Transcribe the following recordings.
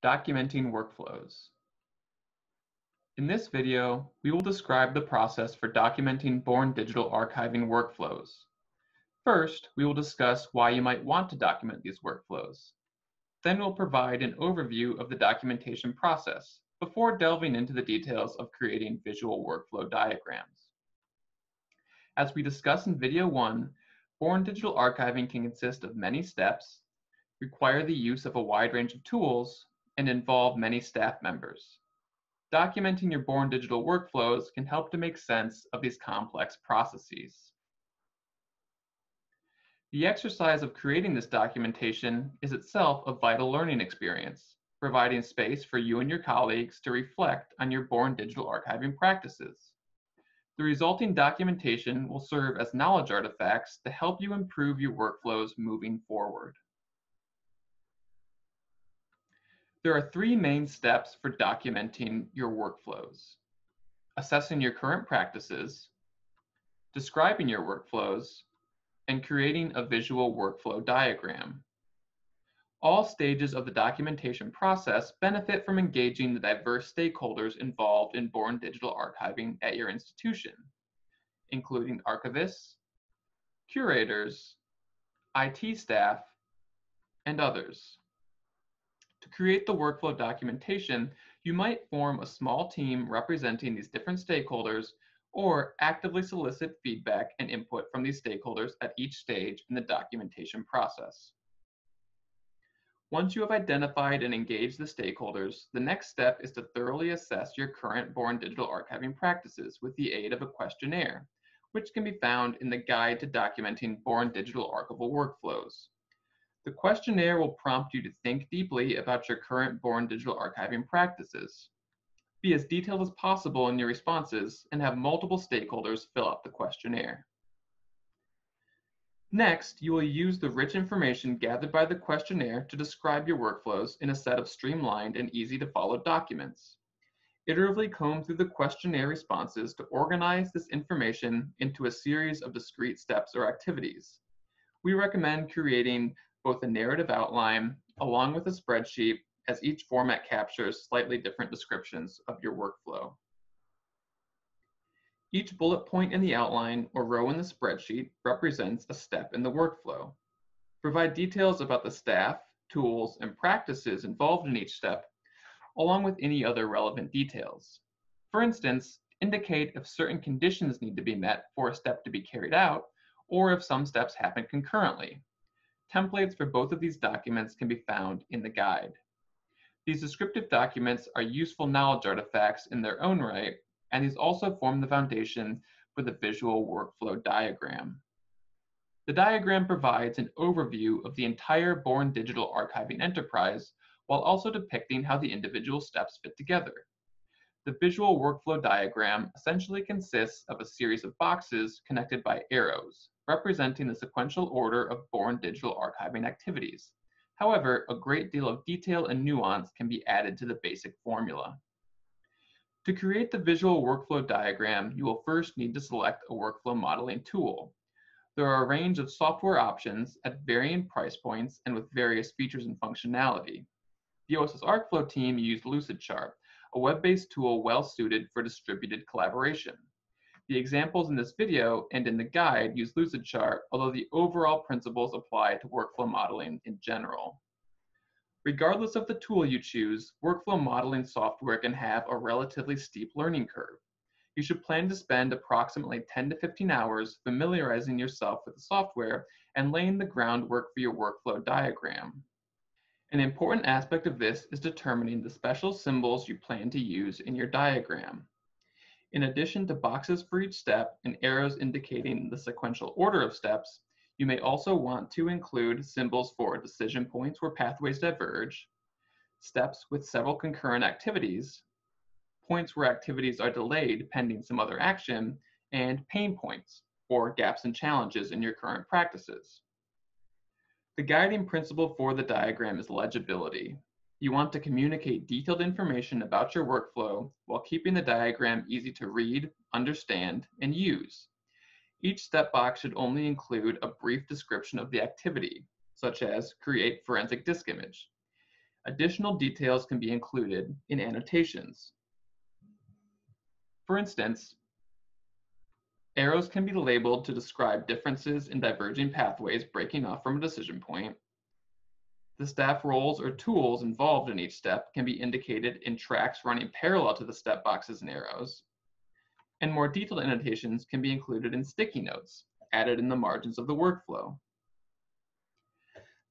Documenting workflows. In this video, we will describe the process for documenting Born Digital archiving workflows. First, we will discuss why you might want to document these workflows. Then we'll provide an overview of the documentation process before delving into the details of creating visual workflow diagrams. As we discussed in video 1, Born Digital archiving can consist of many steps, require the use of a wide range of tools, and involve many staff members. Documenting your Born Digital workflows can help to make sense of these complex processes. The exercise of creating this documentation is itself a vital learning experience, providing space for you and your colleagues to reflect on your Born Digital archiving practices. The resulting documentation will serve as knowledge artifacts to help you improve your workflows moving forward. There are 3 main steps for documenting your workflows: assessing your current practices, describing your workflows, and creating a visual workflow diagram. All stages of the documentation process benefit from engaging the diverse stakeholders involved in Born Digital archiving at your institution, including archivists, curators, IT staff, and others. To create the workflow documentation, you might form a small team representing these different stakeholders or actively solicit feedback and input from these stakeholders at each stage in the documentation process. Once you have identified and engaged the stakeholders, the next step is to thoroughly assess your current Born Digital archiving practices with the aid of a questionnaire, which can be found in the Guide to Documenting Born Digital Archival Workflows. The questionnaire will prompt you to think deeply about your current Born Digital archiving practices. Be as detailed as possible in your responses and have multiple stakeholders fill out the questionnaire. Next, you will use the rich information gathered by the questionnaire to describe your workflows in a set of streamlined and easy-to-follow documents. Iteratively comb through the questionnaire responses to organize this information into a series of discrete steps or activities. We recommend creating both a narrative outline along with a spreadsheet, as each format captures slightly different descriptions of your workflow. Each bullet point in the outline or row in the spreadsheet represents a step in the workflow. Provide details about the staff, tools, and practices involved in each step, along with any other relevant details. For instance, indicate if certain conditions need to be met for a step to be carried out, or if some steps happen concurrently. Templates for both of these documents can be found in the guide. These descriptive documents are useful knowledge artifacts in their own right, and these also form the foundation for the visual workflow diagram. The diagram provides an overview of the entire Born Digital archiving enterprise, while also depicting how the individual steps fit together. The visual workflow diagram essentially consists of a series of boxes connected by arrows, representing the sequential order of Born Digital archiving activities. However, a great deal of detail and nuance can be added to the basic formula. To create the visual workflow diagram, you will first need to select a workflow modeling tool. There are a range of software options at varying price points and with various features and functionality. The OSSArcFlow team used Lucidchart, a web-based tool well suited for distributed collaboration. The examples in this video and in the guide use Lucidchart, although the overall principles apply to workflow modeling in general. Regardless of the tool you choose, workflow modeling software can have a relatively steep learning curve. You should plan to spend approximately 10 to 15 hours familiarizing yourself with the software and laying the groundwork for your workflow diagram. An important aspect of this is determining the special symbols you plan to use in your diagram. In addition to boxes for each step and arrows indicating the sequential order of steps, you may also want to include symbols for decision points where pathways diverge, steps with several concurrent activities, points where activities are delayed pending some other action, and pain points, or gaps and challenges in your current practices. The guiding principle for the diagram is legibility. You want to communicate detailed information about your workflow while keeping the diagram easy to read, understand, and use. Each step box should only include a brief description of the activity, such as create forensic disk image. Additional details can be included in annotations. For instance, arrows can be labeled to describe differences in diverging pathways breaking off from a decision point. The staff roles or tools involved in each step can be indicated in tracks running parallel to the step boxes and arrows. And more detailed annotations can be included in sticky notes, added in the margins of the workflow.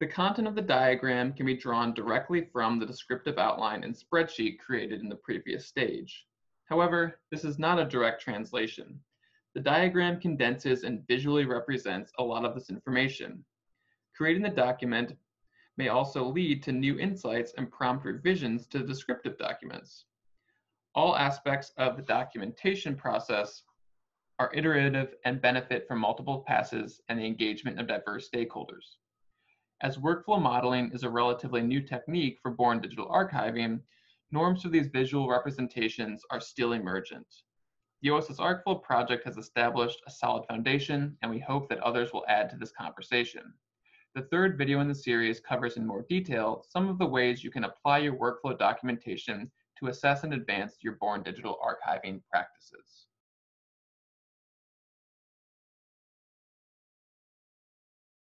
The content of the diagram can be drawn directly from the descriptive outline and spreadsheet created in the previous stage. However, this is not a direct translation. The diagram condenses and visually represents a lot of this information. Creating the document may also lead to new insights and prompt revisions to the descriptive documents. All aspects of the documentation process are iterative and benefit from multiple passes and the engagement of diverse stakeholders. As workflow modeling is a relatively new technique for born digital archiving, norms for these visual representations are still emergent. The OSSArcFlow project has established a solid foundation, and we hope that others will add to this conversation. The third video in the series covers in more detail some of the ways you can apply your workflow documentation to assess and advance your born digital archiving practices.